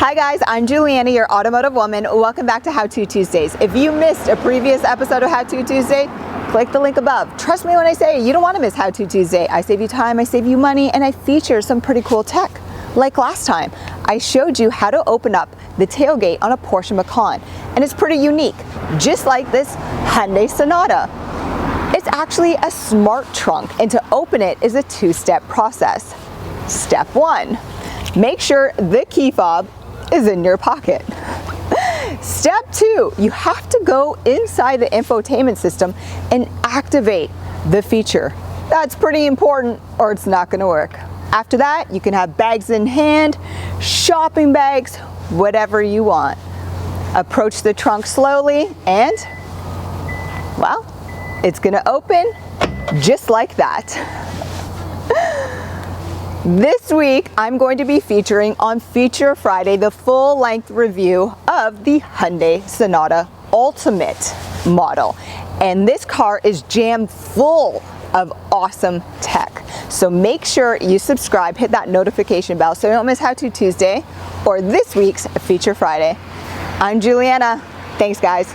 Hi guys, I'm Juliana, your automotive woman. Welcome back to How To Tuesdays. If you missed a previous episode of How To Tuesday, click the link above. Trust me when I say you don't want to miss How To Tuesday. I save you time, I save you money, and I feature some pretty cool tech. Like last time, I showed you how to open up the tailgate on a Porsche Macan, and it's pretty unique, just like this Hyundai Sonata. It's actually a smart trunk, and to open it is a two-step process. Step one, make sure the key fob is in your pocket. Step two, you have to go inside the infotainment system and activate the feature. That's pretty important or it's not going to work. After that, you can have bags in hand, shopping bags, whatever you want. Approach the trunk slowly and, well, it's going to open just like that. This week, I'm going to be featuring on Feature Friday the full-length review of the Hyundai Sonata Ultimate model. And this car is jammed full of awesome tech. So make sure you subscribe, hit that notification bell so you don't miss How To Tuesday or this week's Feature Friday. I'm Juliana. Thanks, guys.